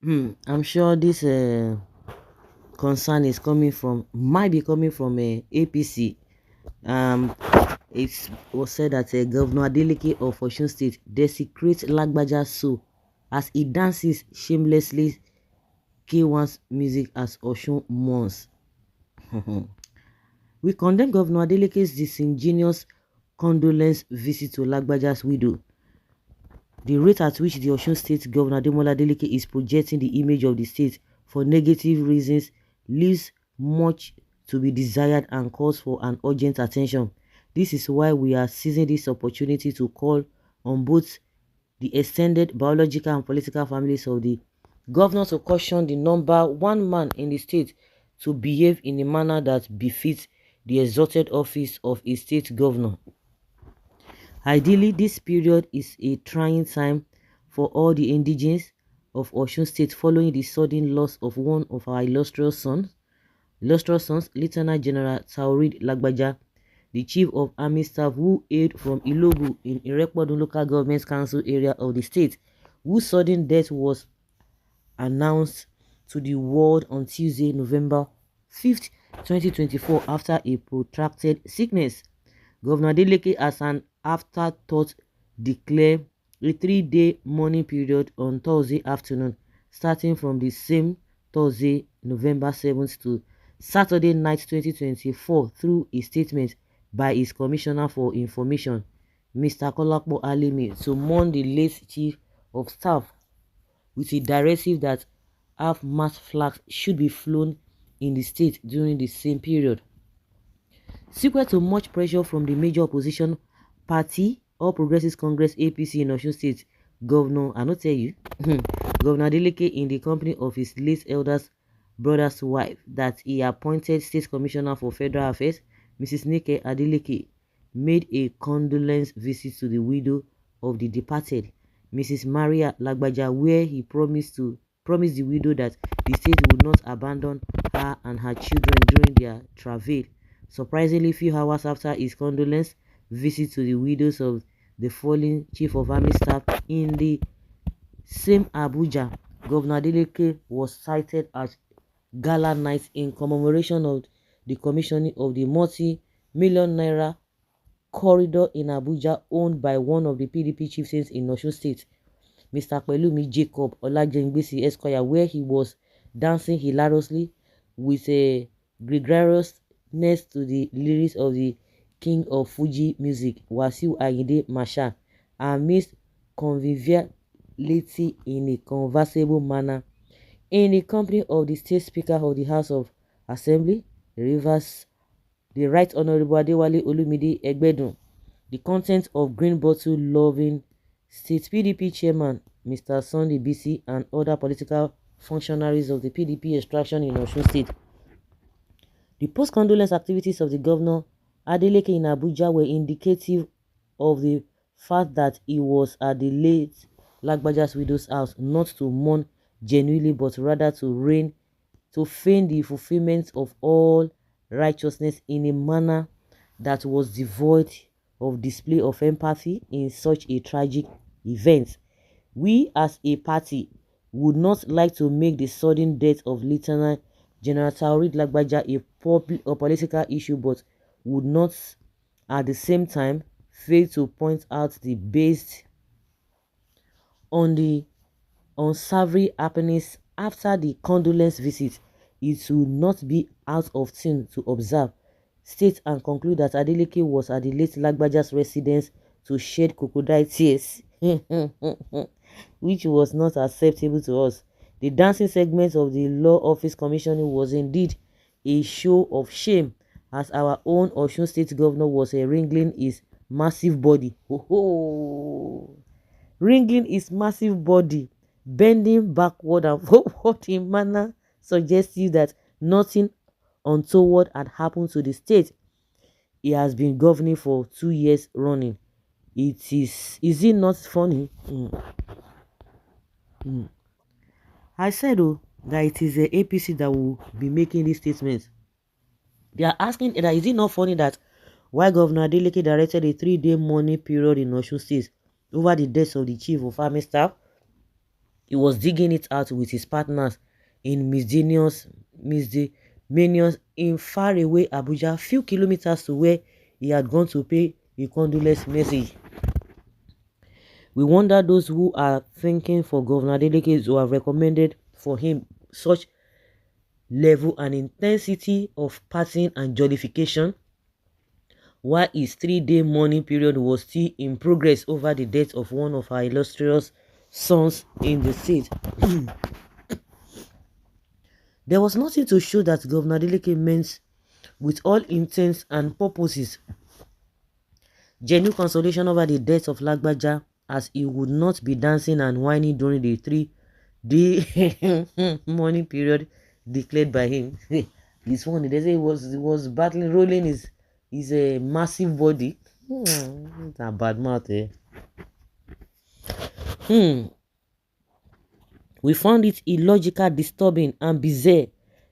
I'm sure this concern is might be coming from APC. Um, it was said that Governor Adeleke of Osun State desecrates Lagbaja so as he dances shamelessly K1's music as Osun mourns. We condemn Governor Adeleke's disingenuous condolence visit to Lagbaja's widow. The rate at which the Osun State Governor Ademola Adeleke is projecting the image of the state for negative reasons leaves much to be desired and calls for an urgent attention. This is why we are seizing this opportunity to call on both the extended biological and political families of the governor to caution the number one man in the state to behave in a manner that befits the exalted office of a state governor. Ideally, this period is a trying time for all the indigenes of Osun State following the sudden loss of one of our illustrious sons, Lieutenant General Taoreed Lagbaja, the Chief of Army Staff who hailed from Ilobu in Irekpodun Local Government Council area of the state, whose sudden death was announced to the world on Tuesday, November 5th, 2024 after a protracted sickness. Governor Adeleke, as an afterthought, declared a 3-day mourning period on Thursday afternoon, starting from the same Thursday, November 7th to Saturday night 2024 through a statement by his Commissioner for Information, Mr. Kolakbo Alimi, to mourn the late Chief of Staff with a directive that half-mast flags should be flown in the state during the same period. Secret to much pressure from the major opposition party, All Progressives Congress APC in Osun State, Governor, I not tell you, Governor Adeleke, in the company of his late eldest brother's wife, that he appointed State Commissioner for Federal Affairs, Mrs. Nike Adeleke, made a condolence visit to the widow of the departed, Mrs. Maria Lagbaja, where he promised the widow that the state would not abandon her and her children during their travail. Surprisingly, few hours after his condolence visit to the widows of the fallen Chief of Army Staff in the same Abuja, Governor Adeleke was cited at gala night in commemoration of the commissioning of the multi-million naira corridor in Abuja owned by one of the PDP chieftains in Osun State, Mr. Pelumi Jacob Olajengbesi Esquire, where he was dancing hilariously with a gregariousness to the lyrics of the king of Fuji music, Wasiu Ayinde Marshal, amidst conviviality in a conversable manner, in the company of the State Speaker of the House of Assembly, Rivers, the Right Honorable Adewale Olumide Egbedun, the content of Green Bottle Loving State PDP Chairman Mr. Sunday BC, and other political functionaries of the PDP extraction in Osun State. The post-condolence activities of the Governor Adeleke in Abuja were indicative of the fact that he was at the late Lagbaja's widow's house, not to mourn genuinely but rather to feign the fulfillment of all righteousness in a manner that was devoid of display of empathy in such a tragic event. We as a party would not like to make the sudden death of Lieutenant General Taoreed Lagbaja a political issue, but would not at the same time fail to point out the based on the unsavory happenings after the condolence visit. It would not be out of tune to observe, state and conclude that Adeleke was at the late Lagbaja's residence to shed crocodile tears, which was not acceptable to us. The dancing segment of the Law Office commissioning was indeed a show of shame, as our own Osun State Governor was wrangling his massive body. Wringing his massive body, bending backward and forward in manner suggestive that nothing untoward had happened to the state he has been governing for 2 years running. Is it not funny? I said that it is the APC that will be making these statements. They are asking that is it not funny that while Governor Adeleke directed a 3-day mourning period in Osun State over the deaths of the Chief of Army Staff, He was digging it out with his partners in miscellaneous in faraway Abuja, few kilometers to where he had gone to pay a condolence message. We wonder those who are thinking for Governor Adeleke who have recommended for him such level and intensity of partying and jollification, while his 3-day mourning period was still in progress over the death of one of our illustrious sons in the state. There was nothing to show that Governor Adeleke meant with all intents and purposes genuine consolation over the death of Lagbaja, as he would not be dancing and whining during the 3-day mourning period declared by him. This one, they say he was battling, rolling his a massive body. It's a bad mouth, eh? We found it illogical, disturbing, and bizarre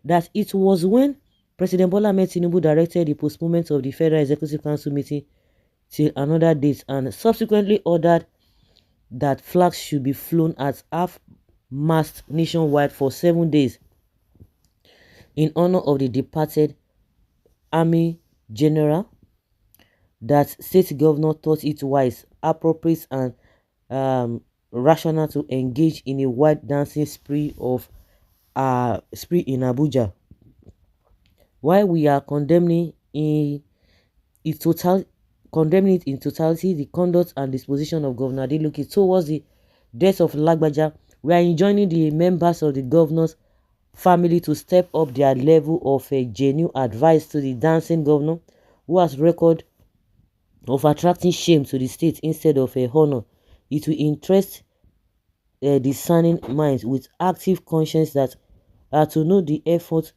that it was when President Bola Ahmed Tinubu directed the postponement of the Federal Executive Council meeting till another date and subsequently ordered that flags should be flown at half-mast nationwide for 7 days in honor of the departed Army General, that state governor thought it wise, appropriate, and rational to engage in a wild dancing spree in Abuja. While we are condemning it in totality the conduct and disposition of Governor Adeleke towards the death of Lagbaja, we are enjoining the members of the governor's family to step up their level of genuine advice to the dancing governor, who has record of attracting shame to the state instead of honor. It will interest discerning minds with active conscience that are to know the effort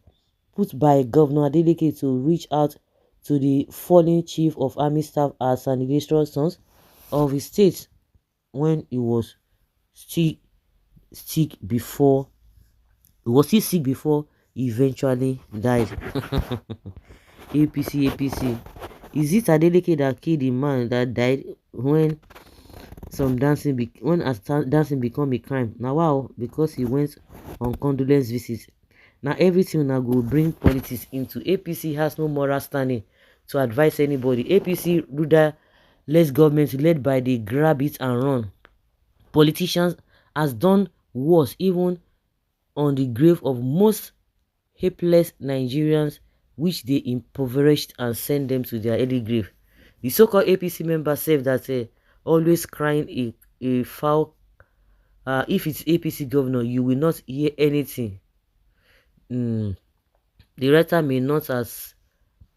put by Governor Adeleke to reach out to the fallen chief of army staff as an illustrious son of his state when he was still sick before he eventually died. APC. Is it Adeleke that killed the man that died when dancing become a crime? Now wow, because he went on condolence visits. Now everything now go bring politics into. APC has no moral standing to advise anybody. APC rudderless government led by the grab it and run politicians has done worse even on the grave of most helpless Nigerians, which they impoverished and sent them to their early grave. The so-called APC members say that always crying a foul. If it's APC governor, you will not hear anything. The writer may not as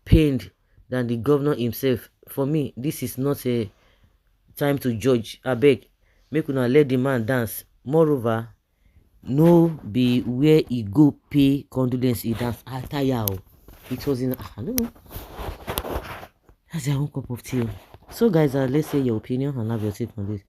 pained than the governor himself. For me, this is not a time to judge. Abeg, make una let the man dance. Moreover, no be where he go pay condolence, he dance. It was in, I don't know. That's their own cup of tea. So guys, let's say your opinion and have your take on this.